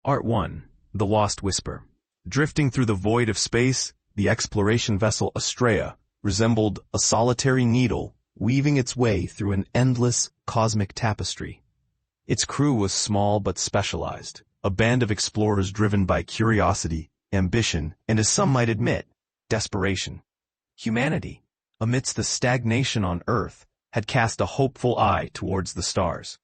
Art 1. The Lost Whisper. Drifting through the void of space, the exploration vessel Astrea resembled a solitary needle weaving its way through an endless cosmic tapestry. Its crew was small but specialized, a band of explorers driven by curiosity, ambition, and as some might admit, desperation. Humanity, amidst the stagnation on Earth, had cast a hopeful eye towards the stars.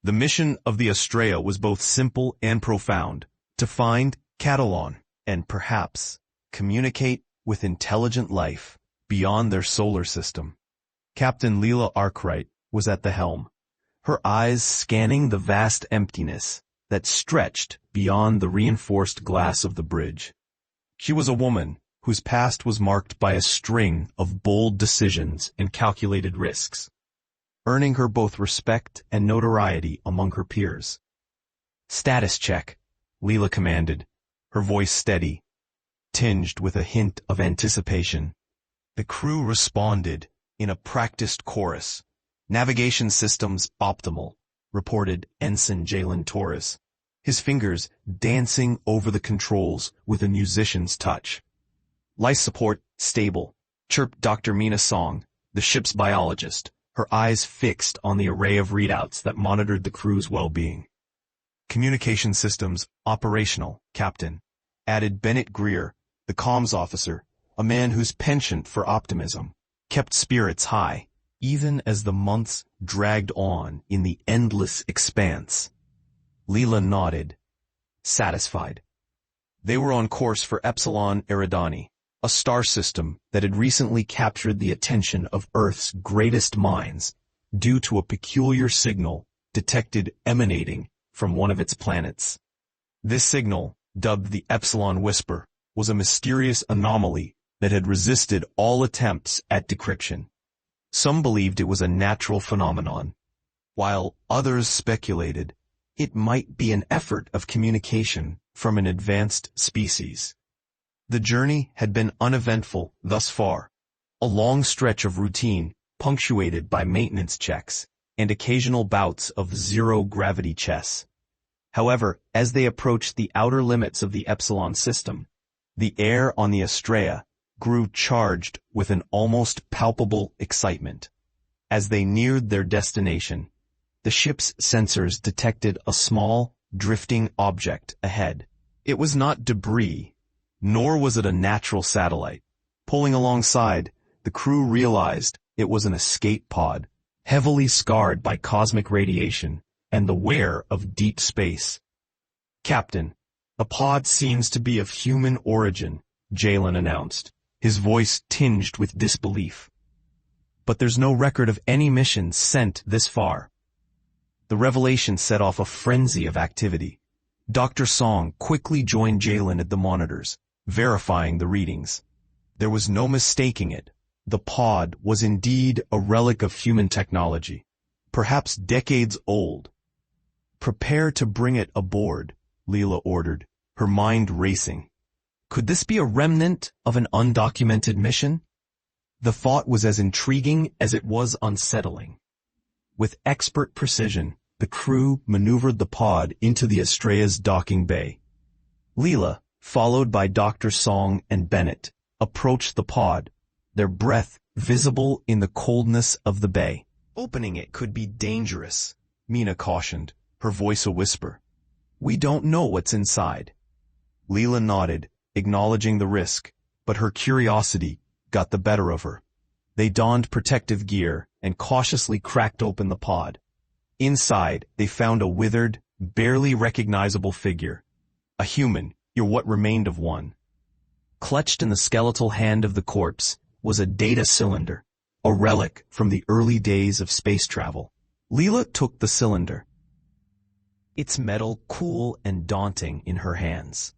The mission of the Astrea was both simple and profound: to find Catalan, and perhaps communicate with intelligent life beyond their solar system. Captain Leela Arkwright was at the helm, her eyes scanning the vast emptiness that stretched beyond the reinforced glass of the bridge. She was a woman whose past was marked by a string of bold decisions and calculated risks, earning her both respect and notoriety among her peers. "Status check," Leela commanded, her voice steady, tinged with a hint of anticipation. The crew responded in a practiced chorus. "Navigation systems optimal," reported Ensign Jalen Torres, his fingers dancing over the controls with a musician's touch. "Life support stable," chirped Dr. Mina Song, the ship's biologist, her eyes fixed on the array of readouts that monitored the crew's well-being. "Communication systems operational, Captain," added Bennett Greer, the comms officer, a man whose penchant for optimism kept spirits high, even as the months dragged on in the endless expanse. Leela nodded, satisfied. They were on course for Epsilon Eridani, a star system that had recently captured the attention of Earth's greatest minds due to a peculiar signal detected emanating from one of its planets. This signal, dubbed the Epsilon Whisper, was a mysterious anomaly that had resisted all attempts at decryption. Some believed it was a natural phenomenon, while others speculated it might be an effort of communication from an advanced species. The journey had been uneventful thus far, a long stretch of routine punctuated by maintenance checks and occasional bouts of zero-gravity chess. However, as they approached the outer limits of the Epsilon system, the air on the Astrea grew charged with an almost palpable excitement. As they neared their destination, the ship's sensors detected a small, drifting object ahead. It was not debris, nor was it a natural satellite. Pulling alongside, the crew realized it was an escape pod, heavily scarred by cosmic radiation and the wear of deep space. "Captain, the pod seems to be of human origin," Jalen announced, his voice tinged with disbelief. "But there's no record of any missions sent this far." The revelation set off a frenzy of activity. Dr. Song quickly joined Jalen at the monitors, verifying the readings. There was no mistaking it. The pod was indeed a relic of human technology, perhaps decades old. "Prepare to bring it aboard," Leela ordered, her mind racing. Could this be a remnant of an undocumented mission? The thought was as intriguing as it was unsettling. With expert precision, the crew maneuvered the pod into the Astrea's docking bay. Leela, followed by Dr. Song and Bennett, approached the pod, their breath visible in the coldness of the bay. "Opening it could be dangerous," Mina cautioned, her voice a whisper. "We don't know what's inside." Leela nodded, acknowledging the risk, but her curiosity got the better of her. They donned protective gear and cautiously cracked open the pod. Inside, they found a withered, barely recognizable figure. A human, or what remained of one. Clutched in the skeletal hand of the corpse was a data cylinder, a relic from the early days of space travel. Leela took the cylinder, its metal cool and daunting in her hands.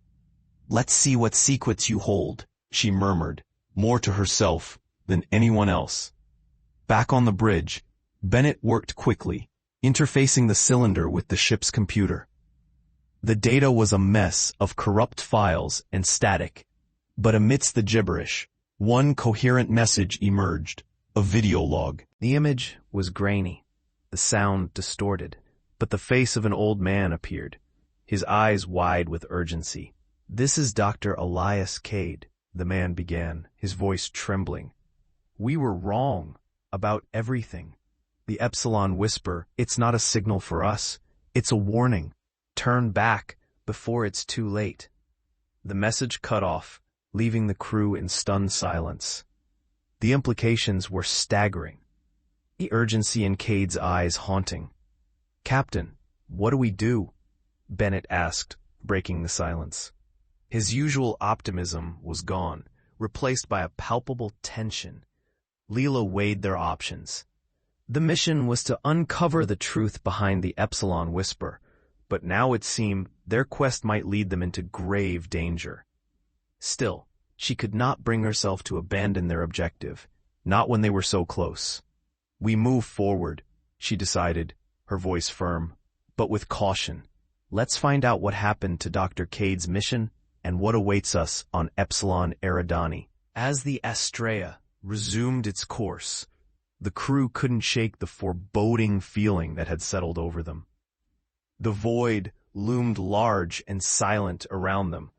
"Let's see what secrets you hold," she murmured, more to herself than anyone else. Back on the bridge, Bennett worked quickly, interfacing the cylinder with the ship's computer. The data was a mess of corrupt files and static, but amidst the gibberish, one coherent message emerged, a video log. The image was grainy, the sound distorted, but the face of an old man appeared, his eyes wide with urgency. "This is Dr. Elias Cade," the man began, his voice trembling. "We were wrong about everything. The Epsilon whisper, it's not a signal for us. It's a warning. Turn back before it's too late." The message cut off, leaving the crew in stunned silence. The implications were staggering, the urgency in Cade's eyes haunting. "Captain, what do we do?" Bennett asked, breaking the silence. His usual optimism was gone, replaced by a palpable tension. Leela weighed their options. The mission was to uncover the truth behind the Epsilon whisper, but now it seemed their quest might lead them into grave danger. Still, she could not bring herself to abandon their objective, not when they were so close. "We move forward," she decided, her voice firm, but with caution. "Let's find out what happened to Dr. Cade's mission and what awaits us on Epsilon Eridani." As the Astrea resumed its course, the crew couldn't shake the foreboding feeling that had settled over them. The void loomed large and silent around them,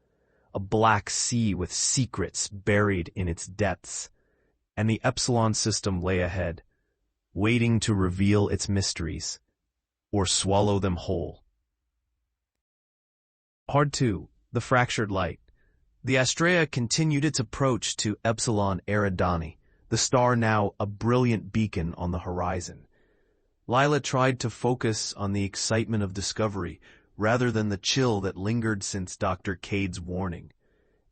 a black sea with secrets buried in its depths, and the Epsilon system lay ahead, waiting to reveal its mysteries, or swallow them whole. Part 2. The Fractured Light. The Astrea continued its approach to Epsilon Eridani, the star now a brilliant beacon on the horizon. Lila tried to focus on the excitement of discovery rather than the chill that lingered since Dr. Cade's warning.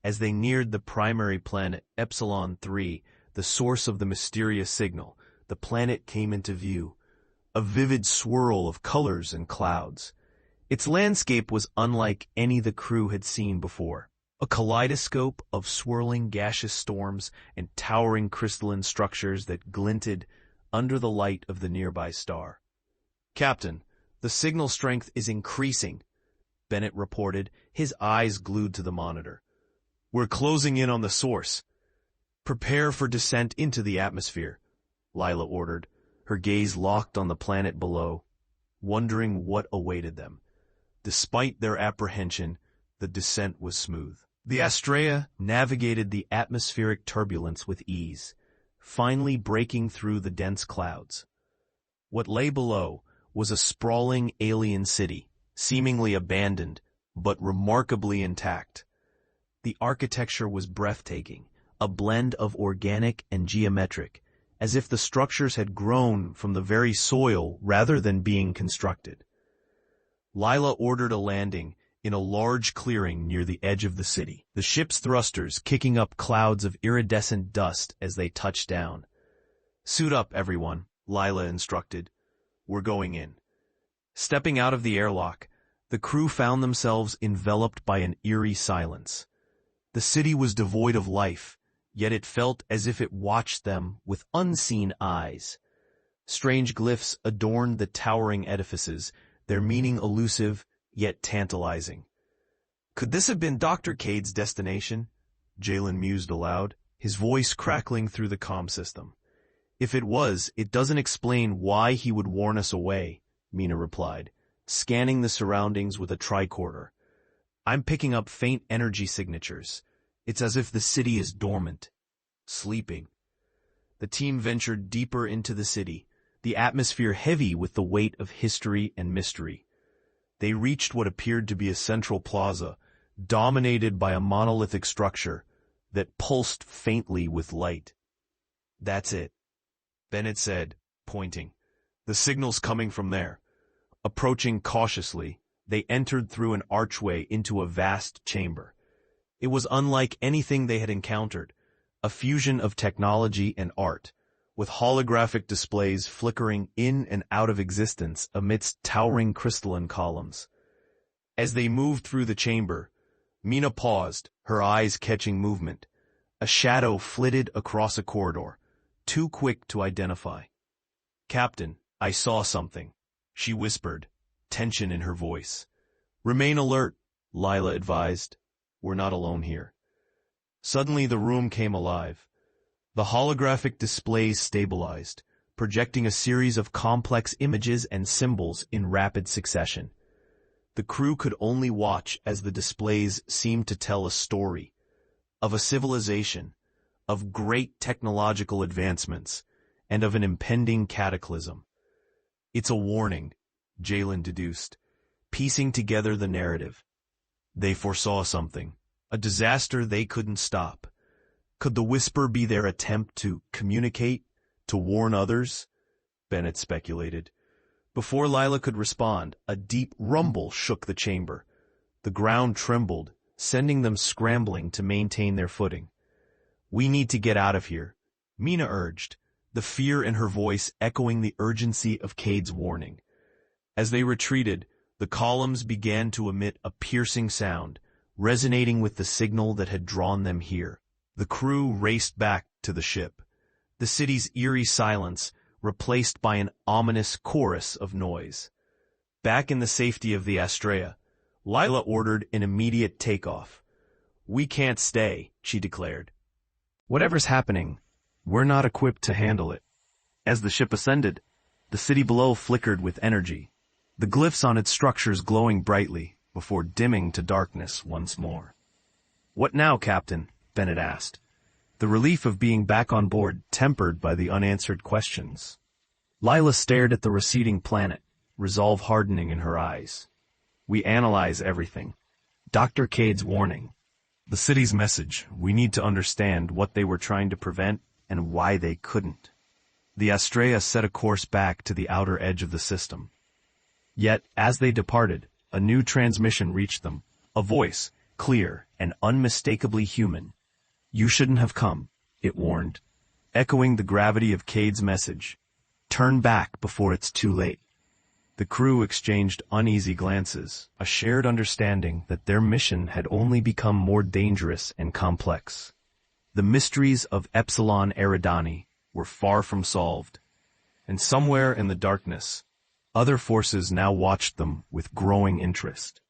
As they neared the primary planet, Epsilon 3, the source of the mysterious signal, the planet came into view, a vivid swirl of colors and clouds. Its landscape was unlike any the crew had seen before, a kaleidoscope of swirling gaseous storms and towering crystalline structures that glinted under the light of the nearby star. "Captain, the signal strength is increasing," Bennett reported, his eyes glued to the monitor. "We're closing in on the source." "Prepare for descent into the atmosphere," Lila ordered, her gaze locked on the planet below, wondering what awaited them. Despite their apprehension, the descent was smooth. The Astrea navigated the atmospheric turbulence with ease, finally breaking through the dense clouds. What lay below was a sprawling alien city, seemingly abandoned, but remarkably intact. The architecture was breathtaking, a blend of organic and geometric, as if the structures had grown from the very soil rather than being constructed. Lila ordered a landing in a large clearing near the edge of the city, the ship's thrusters kicking up clouds of iridescent dust as they touched down. "Suit up, everyone," Lila instructed. "We're going in." Stepping out of the airlock, the crew found themselves enveloped by an eerie silence. The city was devoid of life, yet it felt as if it watched them with unseen eyes. Strange glyphs adorned the towering edifices, their meaning elusive, yet tantalizing. "Could this have been Dr. Cade's destination?" Jalen mused aloud, his voice crackling through the comm system. "If it was, it doesn't explain why he would warn us away," Mina replied, scanning the surroundings with a tricorder. "I'm picking up faint energy signatures. It's as if the city is dormant, sleeping." The team ventured deeper into the city, the atmosphere heavy with the weight of history and mystery. They reached what appeared to be a central plaza, dominated by a monolithic structure that pulsed faintly with light. "That's it," Bennett said, pointing. "The signal's coming from there." Approaching cautiously, they entered through an archway into a vast chamber. It was unlike anything they had encountered, a fusion of technology and art, with holographic displays flickering in and out of existence amidst towering crystalline columns. As they moved through the chamber, Mina paused, her eyes catching movement. A shadow flitted across a corridor, too quick to identify. "Captain, I saw something," she whispered, tension in her voice. "Remain alert," Lila advised. "We're not alone here." Suddenly the room came alive. The holographic displays stabilized, projecting a series of complex images and symbols in rapid succession. The crew could only watch as the displays seemed to tell a story of a civilization, of great technological advancements, and of an impending cataclysm. It's a warning, Jalen deduced, piecing together the narrative. They foresaw something, a disaster they couldn't stop. Could the whisper be their attempt to communicate, to warn others? Bennett speculated. Before Lila could respond, a deep rumble shook the chamber. The ground trembled, sending them scrambling to maintain their footing. "We need to get out of here," Mina urged, the fear in her voice echoing the urgency of Cade's warning. As they retreated, the columns began to emit a piercing sound, resonating with the signal that had drawn them here. The crew raced back to the ship, the city's eerie silence replaced by an ominous chorus of noise. Back in the safety of the Astrea, Lila ordered an immediate takeoff. "We can't stay," she declared. "Whatever's happening, we're not equipped to handle it." As the ship ascended, the city below flickered with energy, the glyphs on its structures glowing brightly before dimming to darkness once more. "What now, Captain?" Bennett asked, the relief of being back on board tempered by the unanswered questions. Lila stared at the receding planet, resolve hardening in her eyes. "We analyze everything. Dr. Cade's warning. The city's message. We need to understand what they were trying to prevent and why they couldn't." The Astrea set a course back to the outer edge of the system. Yet, as they departed, a new transmission reached them, a voice, clear and unmistakably human. "You shouldn't have come," it warned, echoing the gravity of Cade's message. "Turn back before it's too late." The crew exchanged uneasy glances, a shared understanding that their mission had only become more dangerous and complex. The mysteries of Epsilon Eridani were far from solved, and somewhere in the darkness, other forces now watched them with growing interest.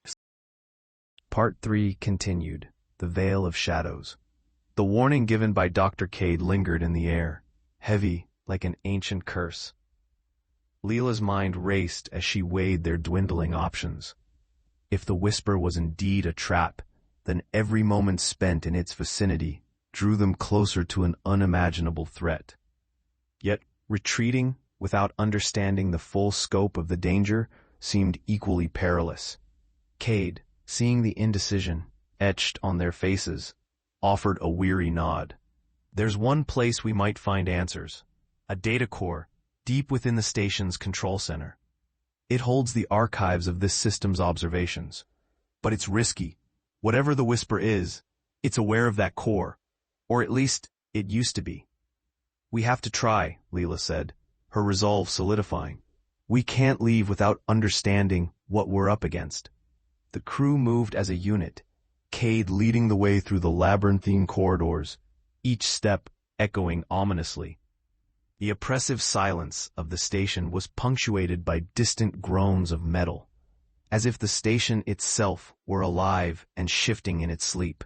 Part 3 continued, The Veil of Shadows. The warning given by Dr. Cade lingered in the air, heavy like an ancient curse. Leela's mind raced as she weighed their dwindling options. If the whisper was indeed a trap, then every moment spent in its vicinity drew them closer to an unimaginable threat. Yet, retreating without understanding the full scope of the danger seemed equally perilous. Cade, seeing the indecision etched on their faces, offered a weary nod. "There's one place we might find answers. A data core, deep within the station's control center. It holds the archives of this system's observations. But it's risky. Whatever the whisper is, it's aware of that core. Or at least, it used to be." "We have to try," Leela said, her resolve solidifying. "We can't leave without understanding what we're up against." The crew moved as a unit, Cade leading the way through the labyrinthine corridors, each step echoing ominously. The oppressive silence of the station was punctuated by distant groans of metal, as if the station itself were alive and shifting in its sleep.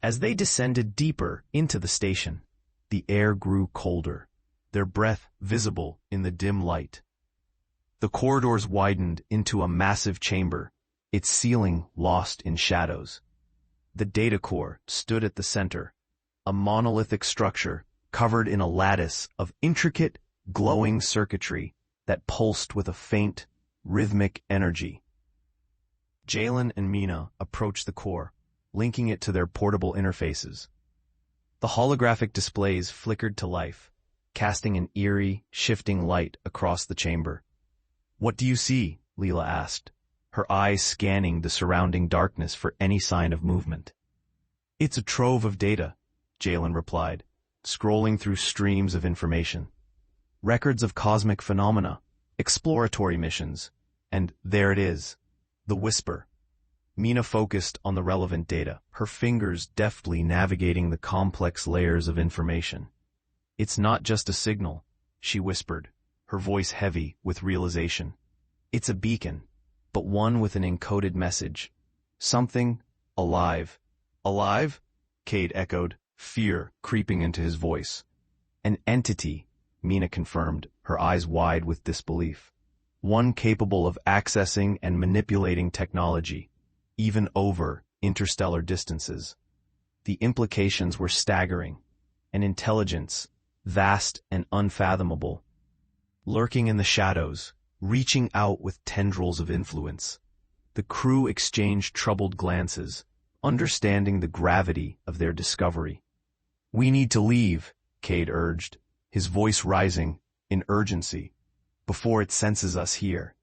As they descended deeper into the station, the air grew colder, their breath visible in the dim light. The corridors widened into a massive chamber, its ceiling lost in shadows. The data core stood at the center, a monolithic structure covered in a lattice of intricate, glowing circuitry that pulsed with a faint, rhythmic energy. Jalen and Mina approached the core, linking it to their portable interfaces. The holographic displays flickered to life, casting an eerie, shifting light across the chamber. "What do you see?" Leela asked, her eyes scanning the surrounding darkness for any sign of movement. "It's a trove of data," Jalen replied, scrolling through streams of information. "Records of cosmic phenomena, exploratory missions, and there it is, the whisper." Mina focused on the relevant data, her fingers deftly navigating the complex layers of information. "It's not just a signal," she whispered, her voice heavy with realization. "It's a beacon, but one with an encoded message. Something alive." "Alive?" Cade echoed, fear creeping into his voice. "An entity," Mina confirmed, her eyes wide with disbelief. one capable of accessing and manipulating technology, even over interstellar distances. The implications were staggering, an intelligence, vast and unfathomable, lurking in the shadows, reaching out with tendrils of influence. The crew exchanged troubled glances, understanding the gravity of their discovery. "We need to leave," Cade urged, his voice rising in urgency, "before it senses us here."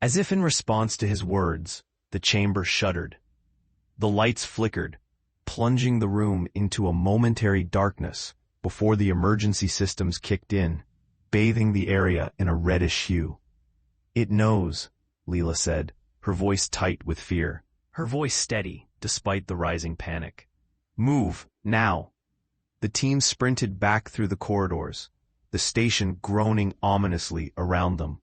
As if in response to his words, the chamber shuddered. The lights flickered, plunging the room into a momentary darkness before the emergency systems kicked in, bathing the area in a reddish hue. "It knows," Leela said, her voice tight with fear, her voice steady despite the rising panic. "Move, now." The team sprinted back through the corridors, the station groaning ominously around them.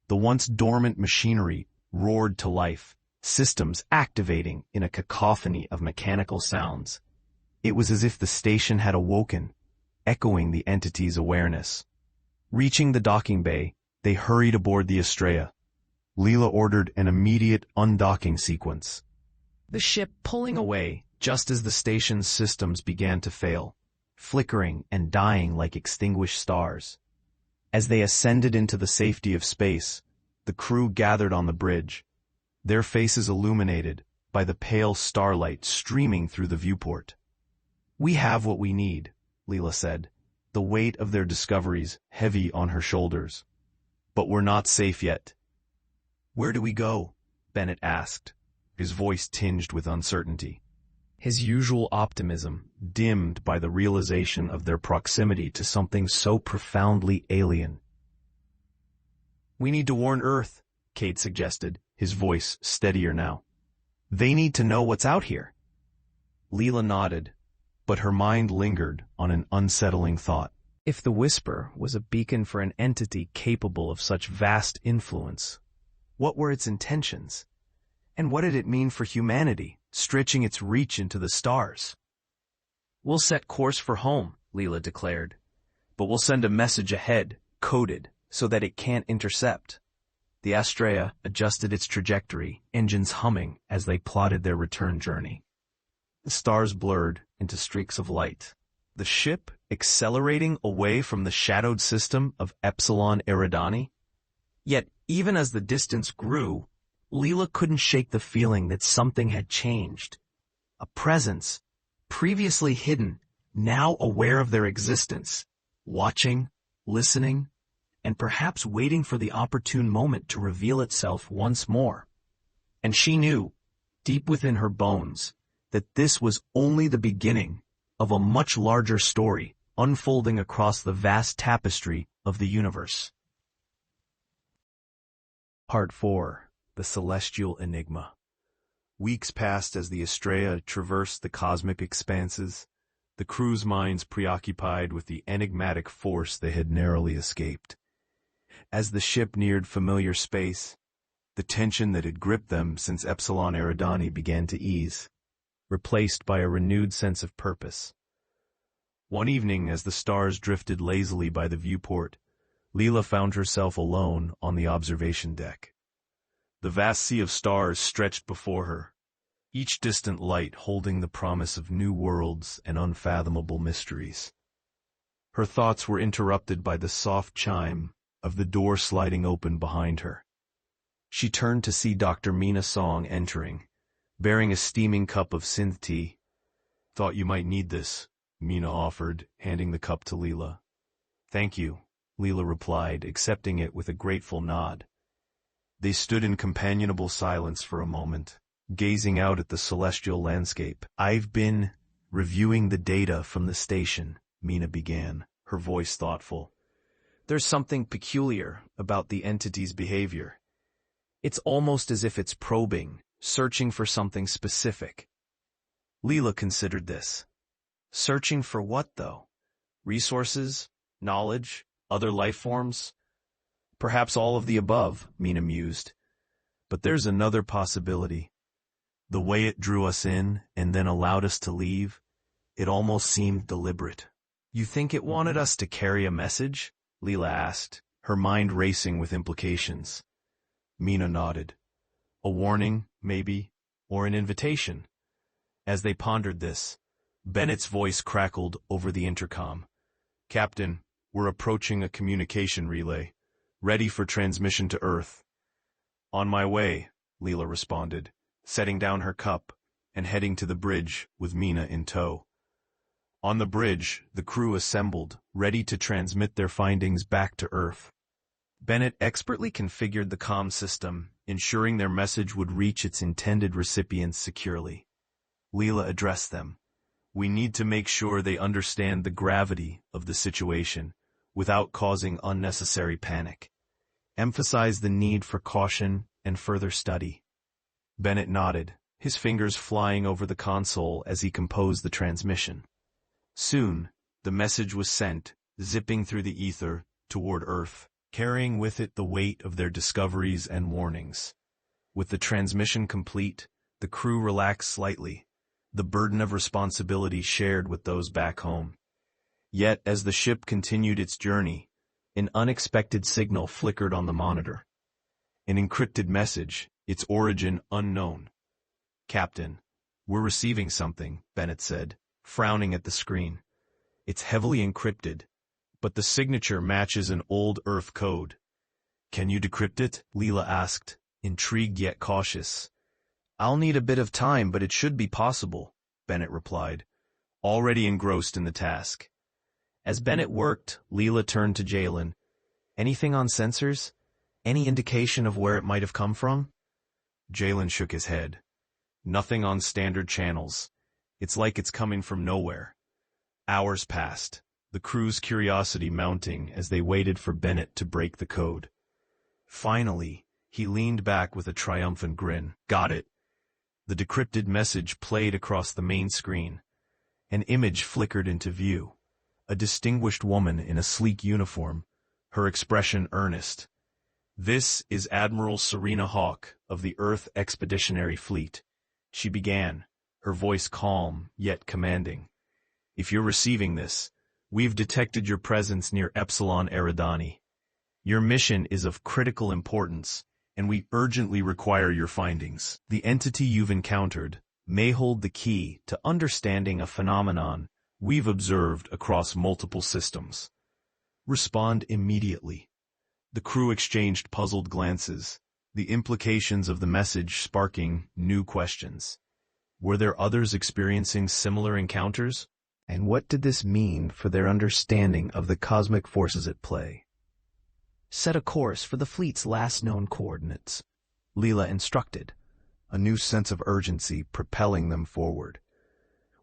The once dormant machinery roared to life, systems activating in a cacophony of mechanical sounds. It was as if the station had awoken, echoing the entity's awareness. Reaching the docking bay, they hurried aboard the Estrella. Leela ordered an immediate undocking sequence. The ship pulling away just as the station's systems began to fail, flickering and dying like extinguished stars. As they ascended into the safety of space, the crew gathered on the bridge, their faces illuminated by the pale starlight streaming through the viewport. "We have what we need," Leela said, the weight of their discoveries heavy on her shoulders. "But we're not safe yet." "Where do we go?" Bennett asked, his voice tinged with uncertainty. His usual optimism dimmed by the realization of their proximity to something so profoundly alien. "We need to warn Earth," Cade suggested, his voice steadier now. "They need to know what's out here." Leela nodded, but her mind lingered on an unsettling thought. If the Whisper was a beacon for an entity capable of such vast influence, what were its intentions? And what did it mean for humanity, stretching its reach into the stars? "We'll set course for home," Leela declared, "but we'll send a message ahead, coded, so that it can't intercept." The Estrella adjusted its trajectory, engines humming as they plotted their return journey. The stars blurred into streaks of light, the ship accelerating away from the shadowed system of Epsilon Eridani. Yet, even as the distance grew, Leela couldn't shake the feeling that something had changed. A presence, previously hidden, now aware of their existence, watching, listening, and perhaps waiting for the opportune moment to reveal itself once more. And she knew, deep within her bones, that this was only the beginning of a much larger story unfolding across the vast tapestry of the universe. Part 4. The Celestial Enigma. Weeks passed as the Estrella traversed the cosmic expanses, the crew's minds preoccupied with the enigmatic force they had narrowly escaped. As the ship neared familiar space, the tension that had gripped them since Epsilon Eridani began to ease, replaced by a renewed sense of purpose. One evening, as the stars drifted lazily by the viewport, Leela found herself alone on the observation deck. The vast sea of stars stretched before her, each distant light holding the promise of new worlds and unfathomable mysteries. Her thoughts were interrupted by the soft chime of the door sliding open behind her. She turned to see Dr. Mina Song entering, bearing a steaming cup of synth tea. "Thought you might need this," Mina offered, handing the cup to Leela. "Thank you," Leela replied, accepting it with a grateful nod. They stood in companionable silence for a moment, gazing out at the celestial landscape. "I've been reviewing the data from the station," Mina began, her voice thoughtful. "There's something peculiar about the entity's behavior. It's almost as if it's probing, searching for something specific." Leela considered this. Searching for what, though? Resources? Knowledge? Other life forms? Perhaps all of the above, Mina mused. But there's another possibility. The way it drew us in and then allowed us to leave, it almost seemed deliberate. "You think it wanted us to carry a message?" Leela asked, her mind racing with implications. Mina nodded. A warning, maybe, or an invitation. As they pondered this, Bennett's voice crackled over the intercom. "Captain, we're approaching a communication relay, ready for transmission to Earth." "On my way," Leela responded, setting down her cup and heading to the bridge with Mina in tow. On the bridge, the crew assembled, ready to transmit their findings back to Earth. Bennett expertly configured the comm system, ensuring their message would reach its intended recipients securely. Leela addressed them. "We need to make sure they understand the gravity of the situation without causing unnecessary panic. Emphasize the need for caution and further study." Bennett nodded, his fingers flying over the console as he composed the transmission. Soon, the message was sent, zipping through the ether toward Earth, carrying with it the weight of their discoveries and warnings. With the transmission complete, the crew relaxed slightly, the burden of responsibility shared with those back home. Yet, as the ship continued its journey, an unexpected signal flickered on the monitor. An encrypted message, its origin unknown. "Captain, we're receiving something," Bennett said, frowning at the screen. "It's heavily encrypted, but the signature matches an old Earth code." "Can you decrypt it?" Leela asked, intrigued yet cautious. "I'll need a bit of time, but it should be possible," Bennett replied, already engrossed in the task. As Bennett worked, Leela turned to Jalen. "Anything on sensors? Any indication of where it might have come from?" Jalen shook his head. "Nothing on standard channels. It's like it's coming from nowhere." Hours passed, the crew's curiosity mounting as they waited for Bennett to break the code. Finally, he leaned back with a triumphant grin. "Got it." The decrypted message played across the main screen. An image flickered into view. A distinguished woman in a sleek uniform, her expression earnest. "This is Admiral Serena Hawke of the Earth Expeditionary Fleet," she began, her voice calm yet commanding. "If you're receiving this, we've detected your presence near Epsilon Eridani. Your mission is of critical importance, and we urgently require your findings. The entity you've encountered may hold the key to understanding a phenomenon we've observed across multiple systems. Respond immediately." The crew exchanged puzzled glances, the implications of the message sparking new questions. Were there others experiencing similar encounters? And what did this mean for their understanding of the cosmic forces at play? "Set a course for the fleet's last known coordinates," Leela instructed, a new sense of urgency propelling them forward.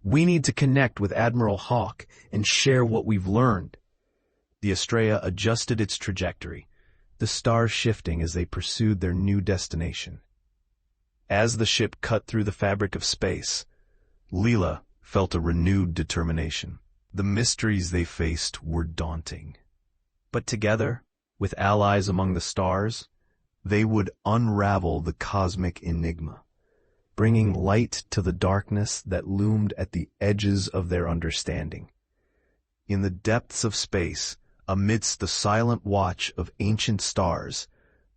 "We need to connect with Admiral Hawke and share what we've learned." The Estrella adjusted its trajectory, the stars shifting as they pursued their new destination. As the ship cut through the fabric of space, Leela felt a renewed determination. The mysteries they faced were daunting. But together, with allies among the stars, they would unravel the cosmic enigma, bringing light to the darkness that loomed at the edges of their understanding. In the depths of space, amidst the silent watch of ancient stars,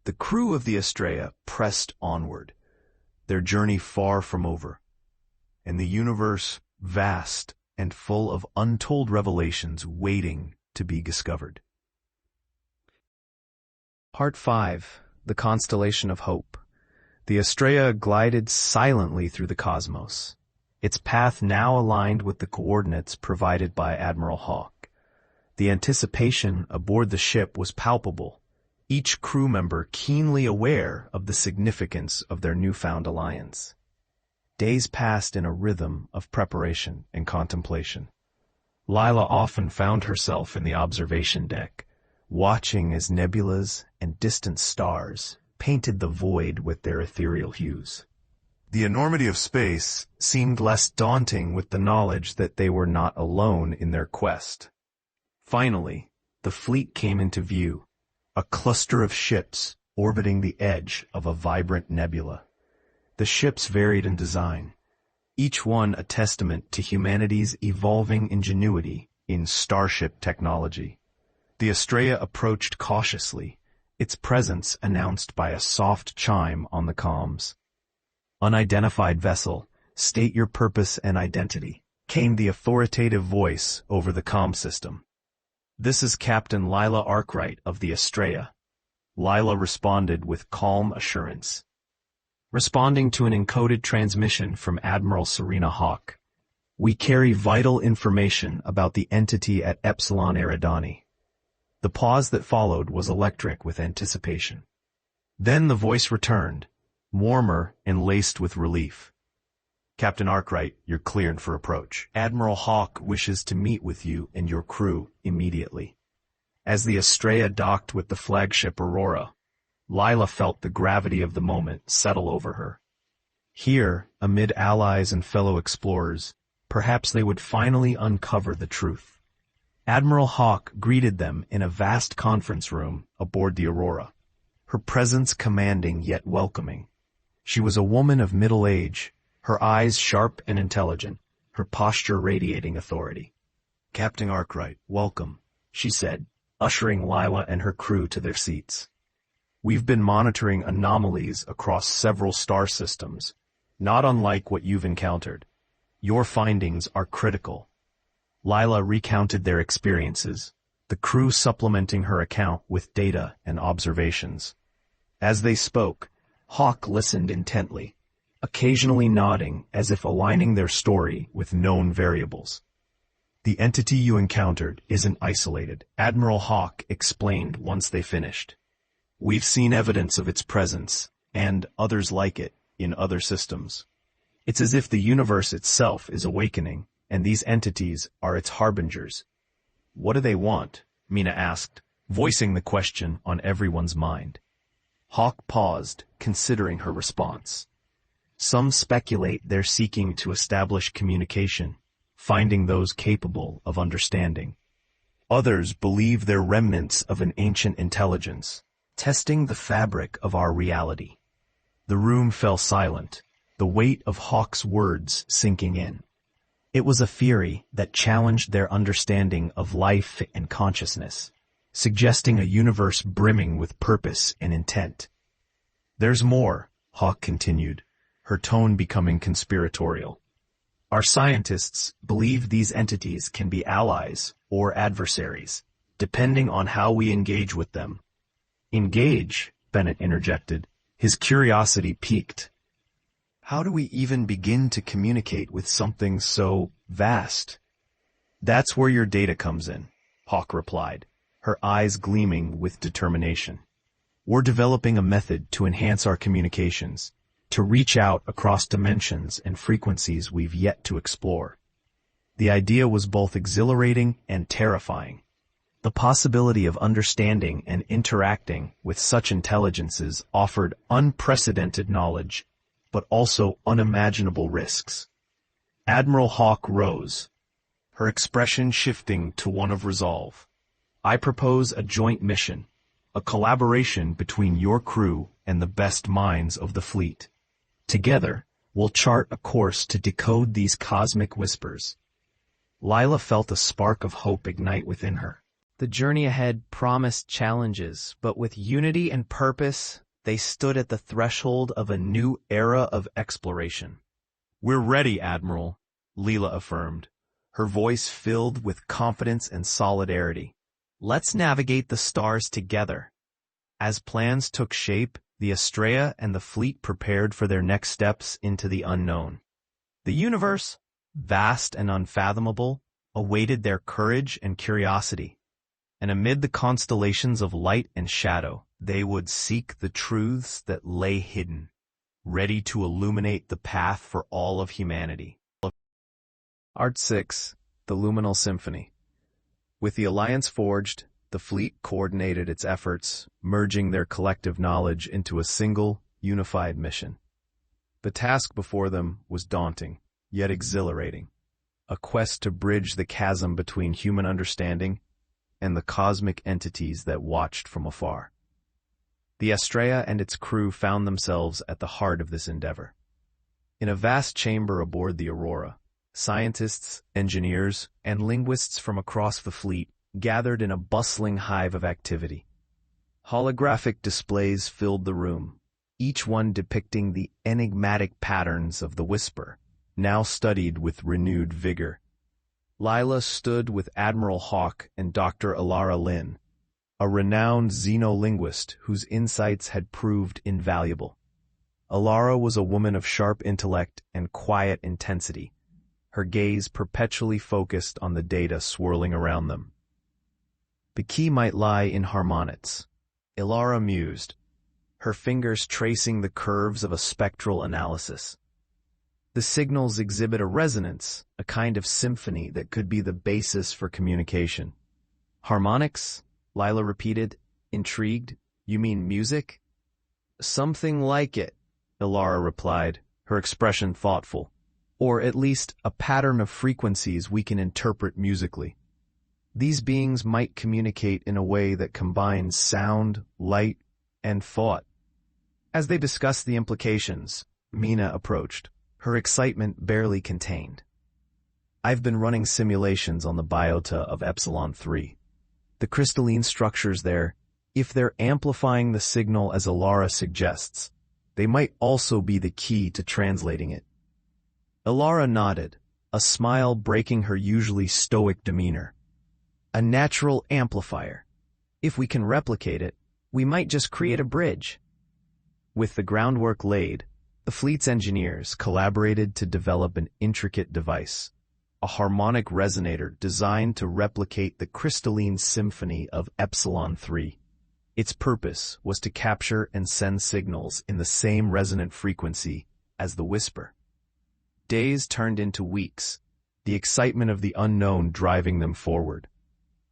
the crew of the Estrella pressed onward, their journey far from over, and the universe vast and full of untold revelations waiting to be discovered. Part 5. The Constellation of Hope. The Estrella glided silently through the cosmos, its path now aligned with the coordinates provided by Admiral Hawke. The anticipation aboard the ship was palpable, each crew member keenly aware of the significance of their newfound alliance. Days passed in a rhythm of preparation and contemplation. Lila often found herself in the observation deck, watching as nebulas and distant stars painted the void with their ethereal hues. The enormity of space seemed less daunting with the knowledge that they were not alone in their quest. Finally, the fleet came into view, a cluster of ships orbiting the edge of a vibrant nebula. The ships varied in design, each one a testament to humanity's evolving ingenuity in starship technology. The Estrella approached cautiously, its presence announced by a soft chime on the comms. "Unidentified vessel, state your purpose and identity," came the authoritative voice over the comm system. "This is Captain Lila Arkwright of the Estrella." Lila responded with calm assurance. "Responding to an encoded transmission from Admiral Serena Hawk. We carry vital information about the entity at Epsilon Eridani." The pause that followed was electric with anticipation. Then the voice returned, warmer and laced with relief. "Captain Arkwright, you're cleared for approach. Admiral Hawk wishes to meet with you and your crew immediately." As the Estrella docked with the flagship Aurora, Lila felt the gravity of the moment settle over her. Here, amid allies and fellow explorers, perhaps they would finally uncover the truth. Admiral Hawk greeted them in a vast conference room aboard the Aurora, her presence commanding yet welcoming. She was a woman of middle age, her eyes sharp and intelligent, her posture radiating authority. "Captain Arkwright, welcome," she said, ushering Lila and her crew to their seats. "We've been monitoring anomalies across several star systems, not unlike what you've encountered. Your findings are critical." Lila recounted their experiences, the crew supplementing her account with data and observations. As they spoke, Hawk listened intently, occasionally nodding as if aligning their story with known variables. "The entity you encountered isn't isolated," Admiral Hawk explained once they finished. "We've seen evidence of its presence, and others like it, in other systems. It's as if the universe itself is awakening, and these entities are its harbingers." "What do they want?" Mina asked, voicing the question on everyone's mind. Hawk paused, considering her response. "Some speculate they're seeking to establish communication, finding those capable of understanding. Others believe they're remnants of an ancient intelligence, testing the fabric of our reality." The room fell silent, the weight of Hawk's words sinking in. It was a theory that challenged their understanding of life and consciousness, suggesting a universe brimming with purpose and intent. "There's more," Hawk continued, her tone becoming conspiratorial. "Our scientists believe these entities can be allies or adversaries, depending on how we engage with them." "Engage?" Bennett interjected, his curiosity piqued. "How do we even begin to communicate with something so vast?" "That's where your data comes in," Hawk replied, her eyes gleaming with determination. "We're developing a method to enhance our communications, to reach out across dimensions and frequencies we've yet to explore." The idea was both exhilarating and terrifying. The possibility of understanding and interacting with such intelligences offered unprecedented knowledge, but also unimaginable risks. Admiral Hawk rose, her expression shifting to one of resolve. "I propose a joint mission, a collaboration between your crew and the best minds of the fleet. Together, we'll chart a course to decode these cosmic whispers." Lila felt a spark of hope ignite within her. The journey ahead promised challenges, but with unity and purpose, they stood at the threshold of a new era of exploration. "We're ready, Admiral," Leela affirmed, her voice filled with confidence and solidarity. "Let's navigate the stars together." As plans took shape, the Estrella and the fleet prepared for their next steps into the unknown. The universe, vast and unfathomable, awaited their courage and curiosity. And amid the constellations of light and shadow, they would seek the truths that lay hidden, ready to illuminate the path for all of humanity. Art 6, The Luminal Symphony. With the Alliance forged, the fleet coordinated its efforts, merging their collective knowledge into a single, unified mission. The task before them was daunting, yet exhilarating. A quest to bridge the chasm between human understanding and the cosmic entities that watched from afar. The Estrella and its crew found themselves at the heart of this endeavor. In a vast chamber aboard the Aurora, scientists, engineers, and linguists from across the fleet gathered in a bustling hive of activity. Holographic displays filled the room, each one depicting the enigmatic patterns of the whisper, now studied with renewed vigor. Lila stood with Admiral Hawk and Dr. Alara Lin, a renowned xenolinguist whose insights had proved invaluable. Alara was a woman of sharp intellect and quiet intensity, her gaze perpetually focused on the data swirling around them. The key might lie in harmonics, Alara mused, her fingers tracing the curves of a spectral analysis. The signals exhibit a resonance, a kind of symphony that could be the basis for communication. Harmonics? Lila repeated, intrigued. You mean music? Something like it, Alara replied, her expression thoughtful. Or at least a pattern of frequencies we can interpret musically. These beings might communicate in a way that combines sound, light, and thought. As they discussed the implications, Mina approached, her excitement barely contained. I've been running simulations on the biota of Epsilon 3. The crystalline structures there, if they're amplifying the signal as Alara suggests, they might also be the key to translating it. Alara nodded, a smile breaking her usually stoic demeanor. A natural amplifier. If we can replicate it, we might just create a bridge. With the groundwork laid, the fleet's engineers collaborated to develop an intricate device, a harmonic resonator designed to replicate the crystalline symphony of Epsilon 3. Its purpose was to capture and send signals in the same resonant frequency as the whisper. Days turned into weeks, the excitement of the unknown driving them forward.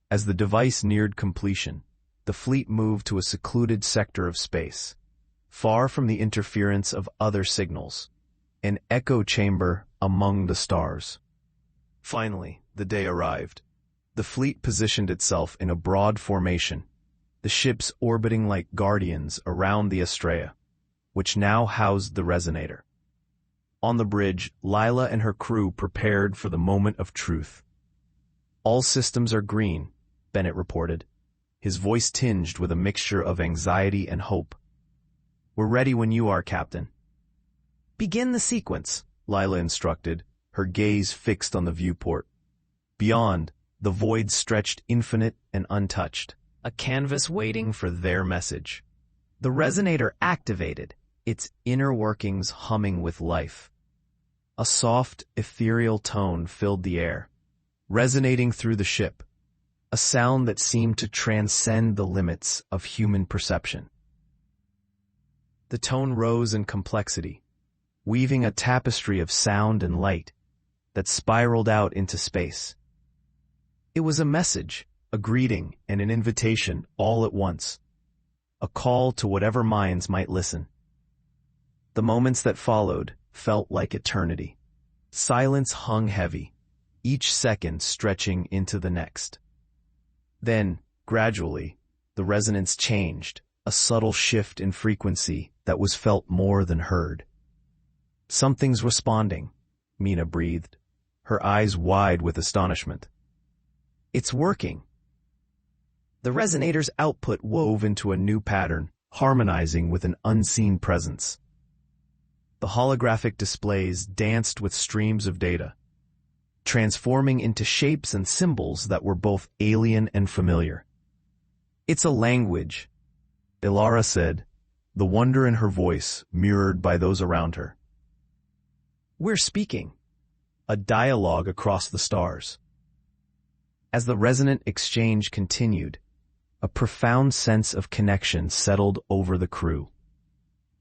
As the device neared completion, the fleet moved to a secluded sector of space, far from the interference of other signals, an echo chamber among the stars. Finally, the day arrived. The fleet positioned itself in a broad formation, the ships orbiting like guardians around the Astraea, which now housed the resonator. On the bridge, Lila and her crew prepared for the moment of truth. All systems are green, Bennett reported, his voice tinged with a mixture of anxiety and hope. We're ready when you are, Captain. Begin the sequence, Lila instructed, her gaze fixed on the viewport. Beyond, the void stretched infinite and untouched, a canvas waiting for their message. The resonator activated, its inner workings humming with life. A soft, ethereal tone filled the air, resonating through the ship, a sound that seemed to transcend the limits of human perception. The tone rose in complexity, weaving a tapestry of sound and light that spiraled out into space. It was a message, a greeting, and an invitation all at once, a call to whatever minds might listen. The moments that followed felt like eternity. Silence hung heavy, each second stretching into the next. Then, gradually, the resonance changed, a subtle shift in frequency that was felt more than heard. Something's responding, Mina breathed, her eyes wide with astonishment. It's working. The resonator's output wove into a new pattern, harmonizing with an unseen presence. The holographic displays danced with streams of data, transforming into shapes and symbols that were both alien and familiar. It's a language, Alara said, the wonder in her voice mirrored by those around her. We're speaking, a dialogue across the stars. As the resonant exchange continued, a profound sense of connection settled over the crew,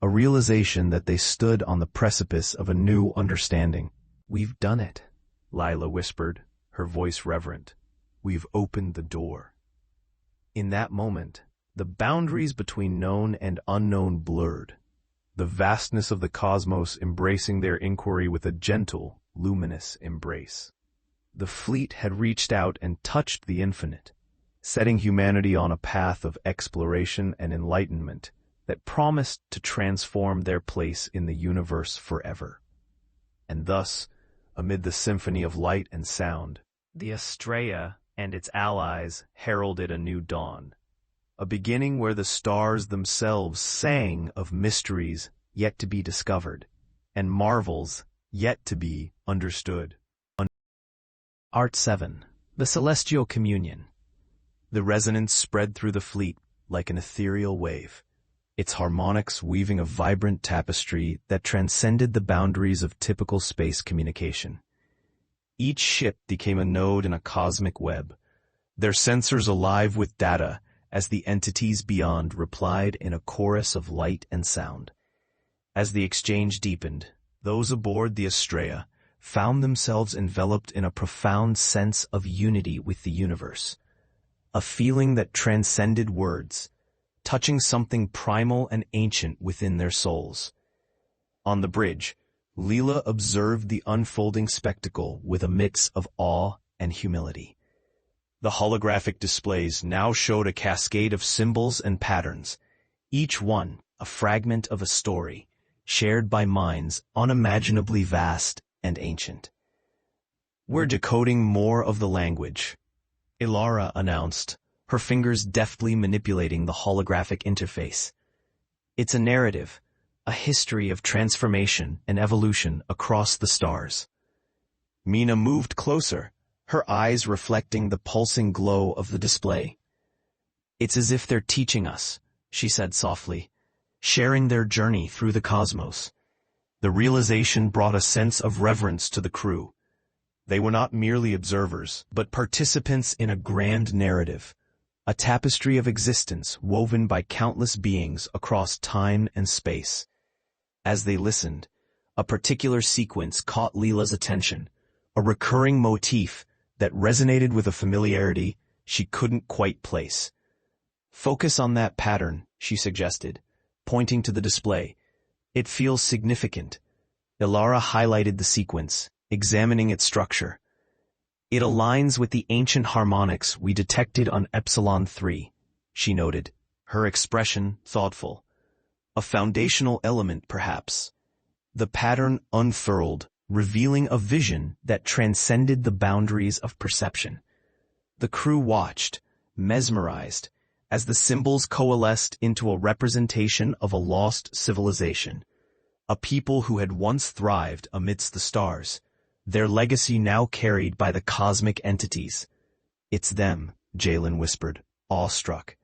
a realization that they stood on the precipice of a new understanding. We've done it, Lila whispered, her voice reverent. We've opened the door. In that moment, the boundaries between known and unknown blurred, the vastness of the cosmos embracing their inquiry with a gentle, luminous embrace. The fleet had reached out and touched the infinite, setting humanity on a path of exploration and enlightenment that promised to transform their place in the universe forever. And thus, amid the symphony of light and sound, the Astraea and its allies heralded a new dawn, a beginning where the stars themselves sang of mysteries yet to be discovered, and marvels yet to be understood. Art 7. The Celestial Communion. The resonance spread through the fleet like an ethereal wave, its harmonics weaving a vibrant tapestry that transcended the boundaries of typical space communication. Each ship became a node in a cosmic web, their sensors alive with data as the entities beyond replied in a chorus of light and sound. As the exchange deepened, those aboard the Astraea found themselves enveloped in a profound sense of unity with the universe, a feeling that transcended words, touching something primal and ancient within their souls. On the bridge, Leela observed the unfolding spectacle with a mix of awe and humility. The holographic displays now showed a cascade of symbols and patterns, each one a fragment of a story, shared by minds unimaginably vast and ancient. "We're decoding more of the language," Ilara announced, her fingers deftly manipulating the holographic interface. "It's a narrative, a history of transformation and evolution across the stars." Mina moved closer, her eyes reflecting the pulsing glow of the display. "It's as if they're teaching us," she said softly, sharing their journey through the cosmos. The realization brought a sense of reverence to the crew. They were not merely observers, but participants in a grand narrative, a tapestry of existence woven by countless beings across time and space. As they listened, a particular sequence caught Leela's attention, a recurring motif that resonated with a familiarity she couldn't quite place. "Focus on that pattern," she suggested, pointing to the display. "It feels significant." Ilara highlighted the sequence, examining its structure. "It aligns with the ancient harmonics we detected on Epsilon 3, she noted, her expression thoughtful. "A foundational element, perhaps." The pattern unfurled, revealing a vision that transcended the boundaries of perception. The crew watched, mesmerized, as the symbols coalesced into a representation of a lost civilization, a people who had once thrived amidst the stars, their legacy now carried by the cosmic entities. "It's them," Jalen whispered, awestruck.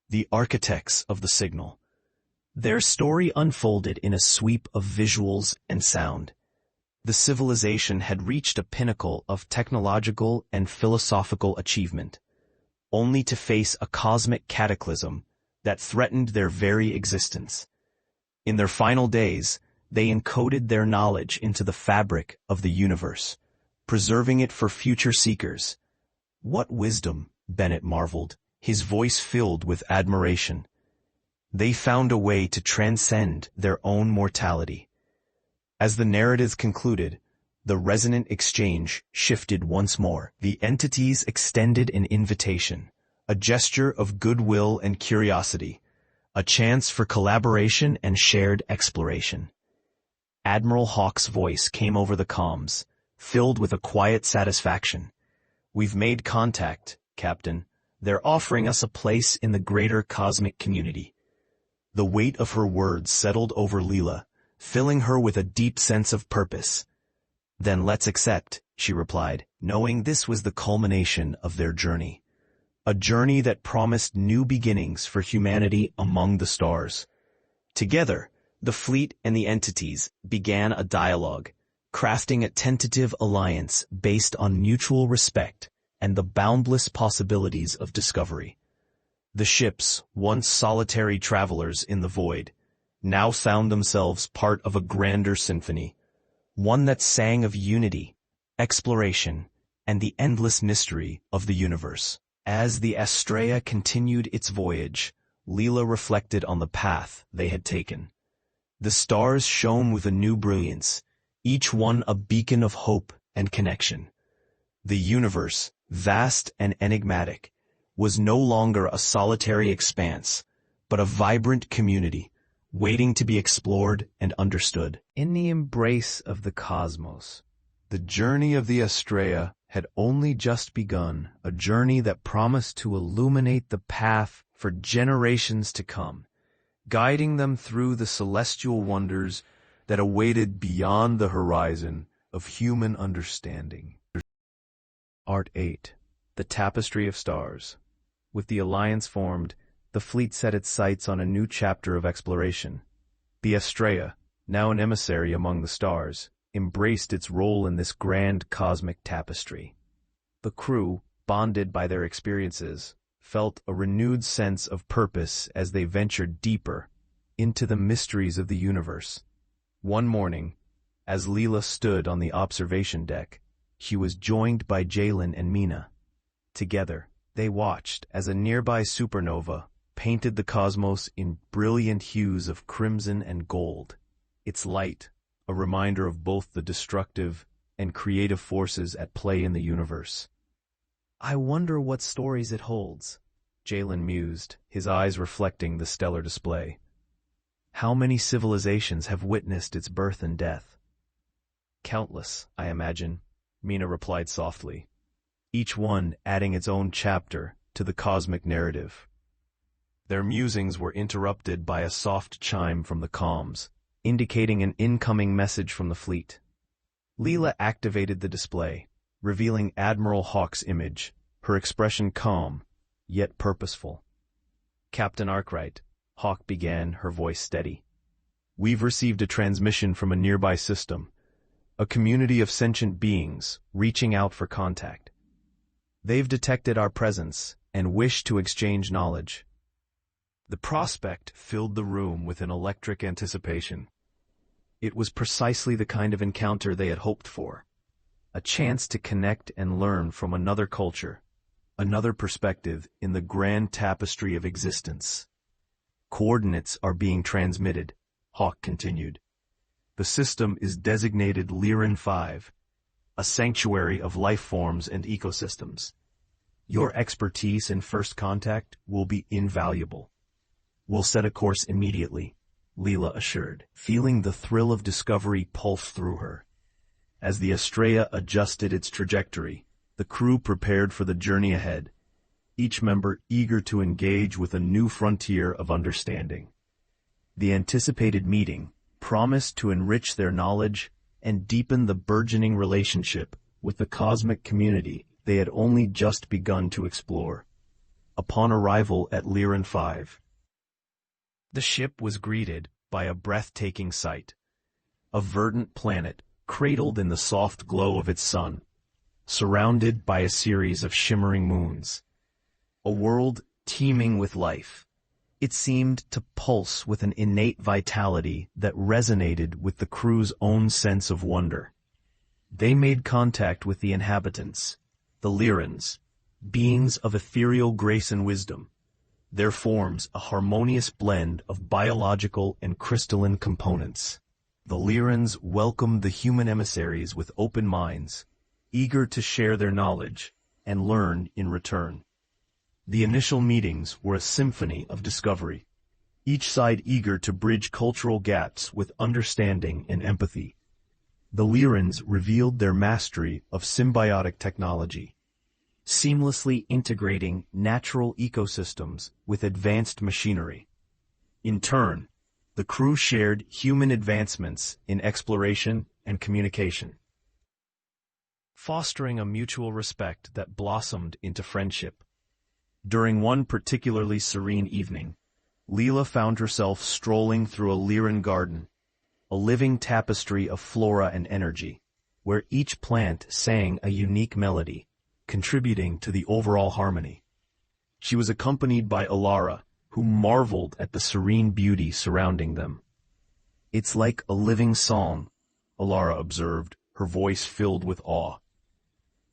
"The architects of the signal." Their story unfolded in a sweep of visuals and sound. The civilization had reached a pinnacle of technological and philosophical achievement, only to face a cosmic cataclysm that threatened their very existence. In their final days, they encoded their knowledge into the fabric of the universe, preserving it for future seekers. "What wisdom," Bennett marveled, his voice filled with admiration. "They found a way to transcend their own mortality." As the narrative concluded, the resonant exchange shifted once more. The entities extended an invitation, a gesture of goodwill and curiosity, a chance for collaboration and shared exploration. Admiral Hawke's voice came over the comms, filled with a quiet satisfaction. "We've made contact, Captain. They're offering us a place in the greater cosmic community." The weight of her words settled over Leela, filling her with a deep sense of purpose. "Then let's accept," she replied, knowing this was the culmination of their journey. A journey that promised new beginnings for humanity among the stars. Together, the fleet and the entities began a dialogue, crafting a tentative alliance based on mutual respect and the boundless possibilities of discovery. The ships, once solitary travelers in the void, now found themselves part of a grander symphony, one that sang of unity, exploration, and the endless mystery of the universe. As the Astraea continued its voyage, Leela reflected on the path they had taken. The stars shone with a new brilliance, each one a beacon of hope and connection. The universe, vast and enigmatic, was no longer a solitary expanse, but a vibrant community, waiting to be explored and understood. In the embrace of the cosmos, the journey of the Astraea had only just begun, a journey that promised to illuminate the path for generations to come, guiding them through the celestial wonders that awaited beyond the horizon of human understanding. Art 8. The Tapestry of Stars. With the alliance formed, the fleet set its sights on a new chapter of exploration. The Estrella, now an emissary among the stars, embraced its role in this grand cosmic tapestry. The crew, bonded by their experiences, felt a renewed sense of purpose as they ventured deeper into the mysteries of the universe. One morning, as Leela stood on the observation deck, she was joined by Jalen and Mina. Together, they watched as a nearby supernova painted the cosmos in brilliant hues of crimson and gold, its light a reminder of both the destructive and creative forces at play in the universe. "I wonder what stories it holds," Jalen mused, his eyes reflecting the stellar display. "How many civilizations have witnessed its birth and death?" "Countless, I imagine," Mina replied softly, each one adding its own chapter to the cosmic narrative. Their musings were interrupted by a soft chime from the comms, indicating an incoming message from the fleet. Leela activated the display, revealing Admiral Hawk's image, her expression calm, yet purposeful. "Captain Arkwright," Hawk began, her voice steady. "We've received a transmission from a nearby system, a community of sentient beings reaching out for contact. They've detected our presence and wish to exchange knowledge." The prospect filled the room with an electric anticipation. It was precisely the kind of encounter they had hoped for, a chance to connect and learn from another culture, another perspective in the grand tapestry of existence. "Coordinates are being transmitted," Hawk continued. "The system is designated Lyran 5, a sanctuary of life forms and ecosystems. Your expertise in first contact will be invaluable." "We'll set a course immediately," Leela assured, feeling the thrill of discovery pulse through her. As the Estrella adjusted its trajectory, the crew prepared for the journey ahead, each member eager to engage with a new frontier of understanding. The anticipated meeting promised to enrich their knowledge and deepen the burgeoning relationship with the cosmic community they had only just begun to explore. Upon arrival at Lyran 5, the ship was greeted by a breathtaking sight. A verdant planet cradled in the soft glow of its sun, surrounded by a series of shimmering moons. A world teeming with life. It seemed to pulse with an innate vitality that resonated with the crew's own sense of wonder. They made contact with the inhabitants, the Lyrans, beings of ethereal grace and wisdom, their forms a harmonious blend of biological and crystalline components. The Lyrans welcomed the human emissaries with open minds, eager to share their knowledge and learn in return. The initial meetings were a symphony of discovery, each side eager to bridge cultural gaps with understanding and empathy. The Lyrans revealed their mastery of symbiotic technology, seamlessly integrating natural ecosystems with advanced machinery. In turn, the crew shared human advancements in exploration and communication, fostering a mutual respect that blossomed into friendship. During one particularly serene evening, Leela found herself strolling through a Lyran garden, a living tapestry of flora and energy, where each plant sang a unique melody, contributing to the overall harmony. She was accompanied by Alara, who marveled at the serene beauty surrounding them. "It's like a living song," Alara observed, her voice filled with awe.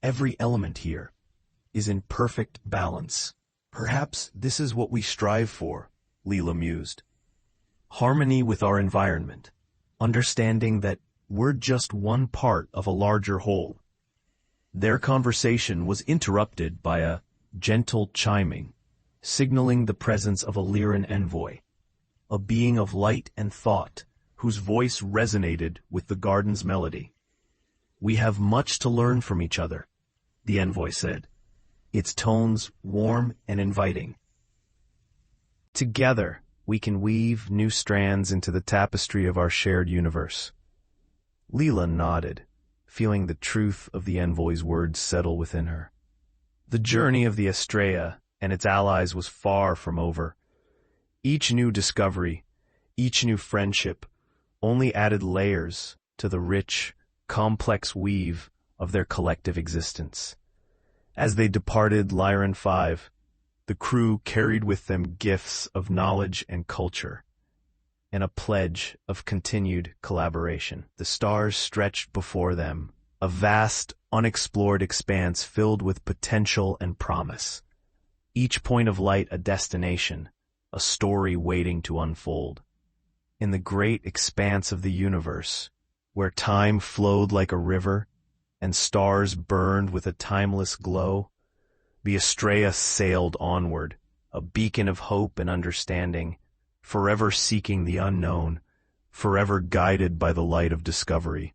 "Every element here is in perfect balance." "Perhaps this is what we strive for," Leela mused. "Harmony with our environment, understanding that we're just one part of a larger whole." Their conversation was interrupted by a gentle chiming, signaling the presence of a Lyran envoy, a being of light and thought, whose voice resonated with the garden's melody. "We have much to learn from each other," the envoy said, its tones warm and inviting. Together, we can weave new strands into the tapestry of our shared universe. Leela nodded, feeling the truth of the envoy's words settle within her. The journey of the Estrella and its allies was far from over. Each new discovery, each new friendship, only added layers to the rich, complex weave of their collective existence. As they departed Lyran 5, the crew carried with them gifts of knowledge and culture, and a pledge of continued collaboration. The stars stretched before them, a vast, unexplored expanse filled with potential and promise. Each point of light a destination, a story waiting to unfold. In the great expanse of the universe, where time flowed like a river and stars burned with a timeless glow, the Estrella sailed onward, a beacon of hope and understanding, forever seeking the unknown, forever guided by the light of discovery.